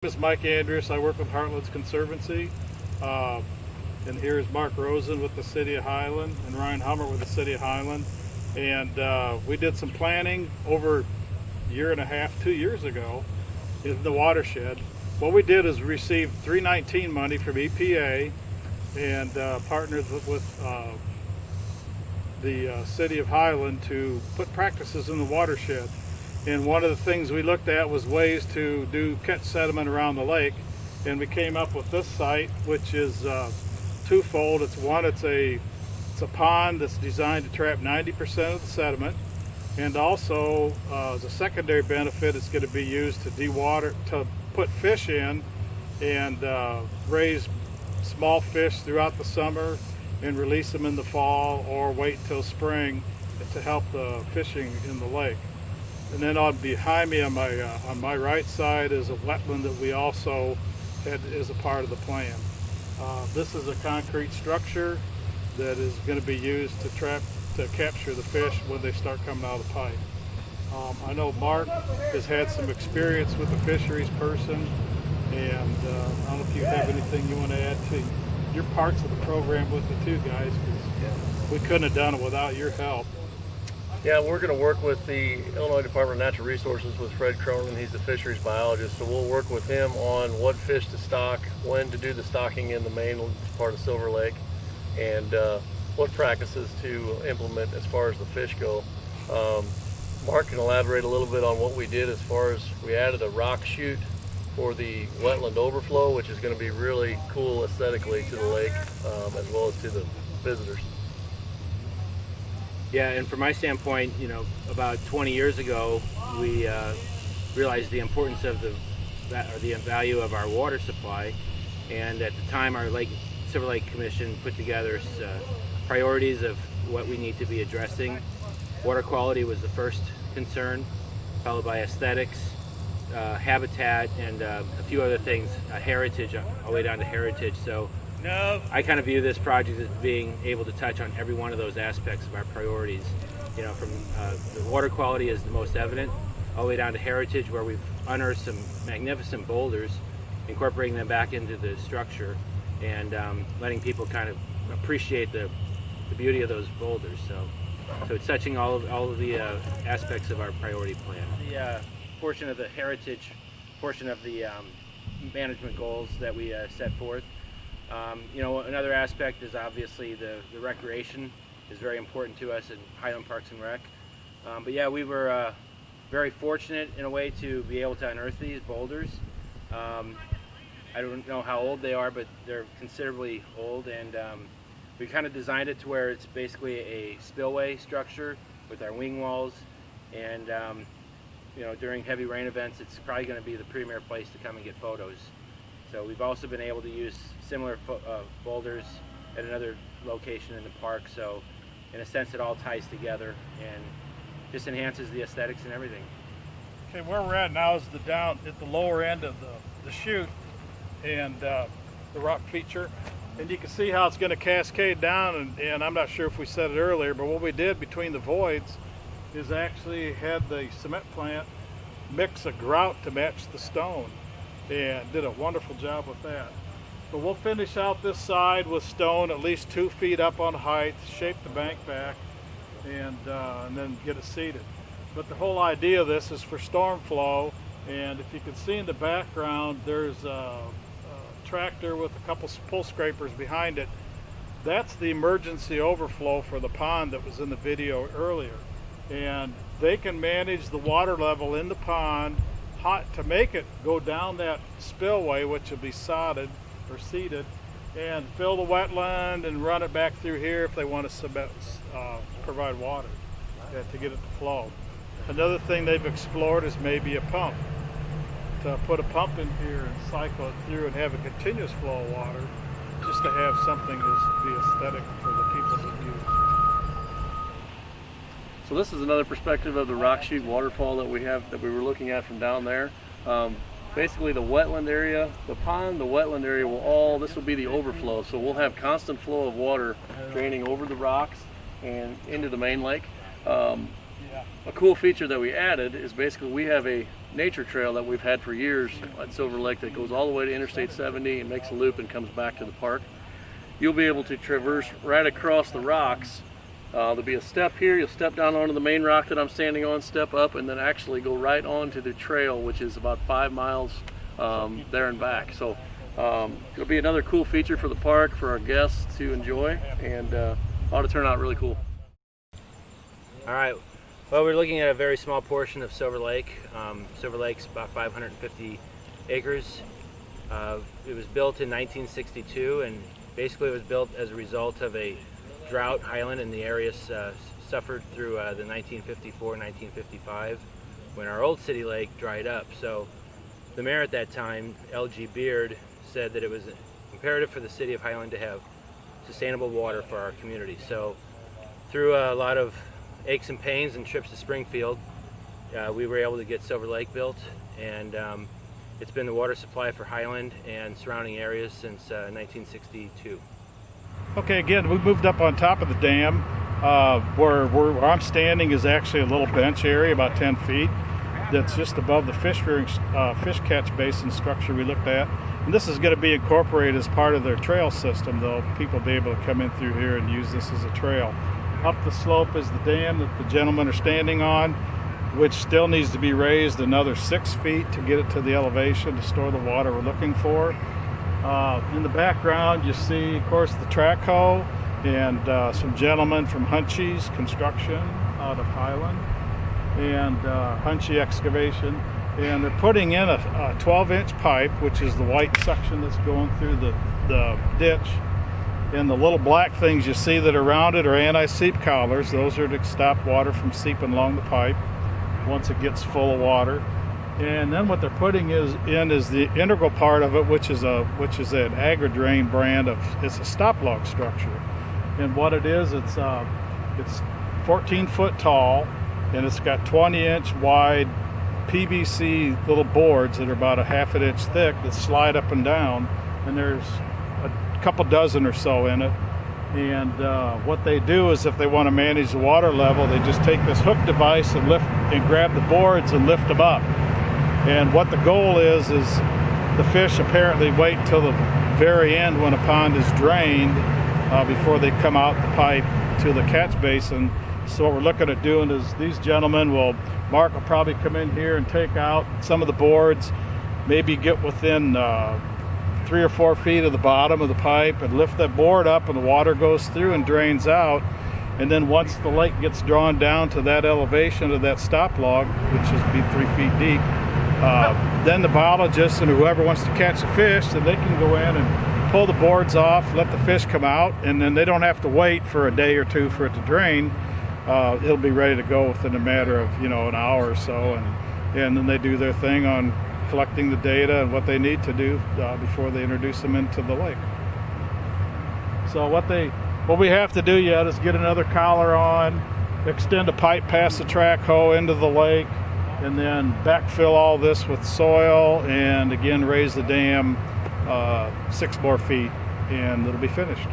My name is Mike Andrews. I work with HeartLands Conservancy. And here's Mark Rosen with the City of Highland and Ryan Hummer with the City of Highland. And we did some planning over a year and a half, 2 years ago in the watershed. What we did is receive 319 money from EPA and partnered with the City of Highland to put practices in the watershed. And one of the things we looked at was ways to catch sediment around the lake, and we came up with this site, which is twofold. It's a pond that's designed to trap 90% of the sediment, and also as a secondary benefit, it's going to be used to put fish in and raise small fish throughout the summer and release them in the fall, or wait till spring to help the fishing in the lake. And then behind me on my right side is a wetland that we also had as a part of the plan. This is a concrete structure that is going to be used to capture the fish when they start coming out of the pipe. I know Mark has had some experience with the fisheries person, and I don't know if you have anything you want to add to your parts of the program with the two guys, because we couldn't have done it without your help. Yeah, we're going to work with the Illinois Department of Natural Resources with Fred Cronin. He's the fisheries biologist, so we'll work with him on what fish to stock, when to do the stocking in the main part of Silver Lake, and what practices to implement as far as the fish go. Mark can elaborate a little bit on what we did as far as we added a rock chute for the wetland overflow, which is going to be really cool aesthetically to the lake as well as to the visitors. Yeah, and from my standpoint, about 20 years ago, we realized the importance of the value of our water supply, and at the time, our Silver Lake Commission put together priorities of what we need to be addressing. Water quality was the first concern, followed by aesthetics, habitat, and a few other things, heritage, all the way down to heritage. So I kind of view this project as being able to touch on every one of those aspects of our priorities. From the water quality is the most evident, all the way down to heritage, where we've unearthed some magnificent boulders, incorporating them back into the structure, and letting people kind of appreciate the beauty of those boulders. So it's touching all of the aspects of our priority plan. The portion of the heritage portion of the management goals that we set forth. Another aspect is obviously the recreation is very important to us in Highland Parks and Rec. But yeah, we were very fortunate in a way to be able to unearth these boulders. I don't know how old they are, but they're considerably old, and we kind of designed it to where it's basically a spillway structure with our wing walls, and during heavy rain events, it's probably going to be the premier place to come and get photos. So we've also been able to use similar boulders at another location in the park. So in a sense, it all ties together and just enhances the aesthetics and everything. Okay, where we're at now is down at the lower end of the chute and the rock feature. And you can see how it's going to cascade down, and I'm not sure if we said it earlier, but what we did between the voids is actually had the cement plant mix a grout to match the stone, and did a wonderful job with that. But we'll finish out this side with stone at least 2 feet up on height, shape the bank back, and then get it seated. But the whole idea of this is for storm flow, and if you can see in the background, there's a tractor with a couple pull scrapers behind it. That's the emergency overflow for the pond that was in the video earlier. And they can manage the water level in the pond to make it go down that spillway, which will be sodded or seeded, and fill the wetland and run it back through here if they want to provide water to get it to flow. Another thing they've explored is maybe a pump, to put a pump in here and cycle it through and have a continuous flow of water, just to have something to be aesthetic for the people that use. So this is another perspective of the rock chute waterfall that we were looking at from down there. Basically the wetland area, the pond, the wetland area this will be the overflow. So we'll have constant flow of water draining over the rocks and into the main lake. A cool feature that we added is basically we have a nature trail that we've had for years at Silver Lake that goes all the way to Interstate 70 and makes a loop and comes back to the park. You'll be able to traverse right across the rocks. There'll be a step here. You'll step down onto the main rock that I'm standing on, step up, and then actually go right onto the trail, which is about 5 miles there and back. So it'll be another cool feature for the park, for our guests to enjoy, and ought to turn out really cool. All right. Well, we're looking at a very small portion of Silver Lake. Silver Lake's about 550 acres. It was built in 1962, and basically it was built as a result of a drought Highland and the area suffered through the 1954-1955 when our old city lake dried up. So the mayor at that time, L.G. Beard, said that it was imperative for the City of Highland to have sustainable water for our community. So through a lot of aches and pains and trips to Springfield, we were able to get Silver Lake built, and it's been the water supply for Highland and surrounding areas since 1962. Okay, again, we moved up on top of the dam. Where I'm standing is actually a little bench area, about 10 feet, that's just above the fish catch basin structure we looked at. And this is going to be incorporated as part of their trail system, though. People will be able to come in through here and use this as a trail. Up the slope is the dam that the gentlemen are standing on, which still needs to be raised another 6 feet to get it to the elevation to store the water we're looking for. In the background you see, of course, the track hoe and some gentlemen from Hunchy's Construction out of Highland and Hunchy Excavation, and they're putting in a 12-inch pipe, which is the white section that's going through the ditch. And the little black things you see that are around it are anti-seep collars. Those are to stop water from seeping along the pipe once it gets full of water. And then what they're putting in is the integral part of it, which is an agri-drain brand of, it's a stop log structure. And what it is, it's 14 foot tall, and it's got 20-inch wide PVC little boards that are about a half an inch thick that slide up and down, and there's a couple dozen or so in it. And what they do is, if they want to manage the water level, they just take this hook device and grab the boards and lift them up. And what the goal is the fish apparently wait till the very end when a pond is drained before they come out the pipe to the catch basin. So what we're looking at doing is, these gentlemen Mark will probably come in here and take out some of the boards, maybe get within 3 or 4 feet of the bottom of the pipe and lift that board up, and the water goes through and drains out. And then once the lake gets drawn down to that elevation of that stop log, which is be 3 feet deep, then the biologists and whoever wants to catch a fish, then they can go in and pull the boards off, let the fish come out, and then they don't have to wait for a day or two for it to drain. It'll be ready to go within a matter of an hour or so, and then they do their thing on collecting the data and what they need to do before they introduce them into the lake. So what we have to do yet is get another collar on, extend a pipe past the track hoe into the lake, and then backfill all this with soil, and again raise the dam 6 more feet, and it'll be finished.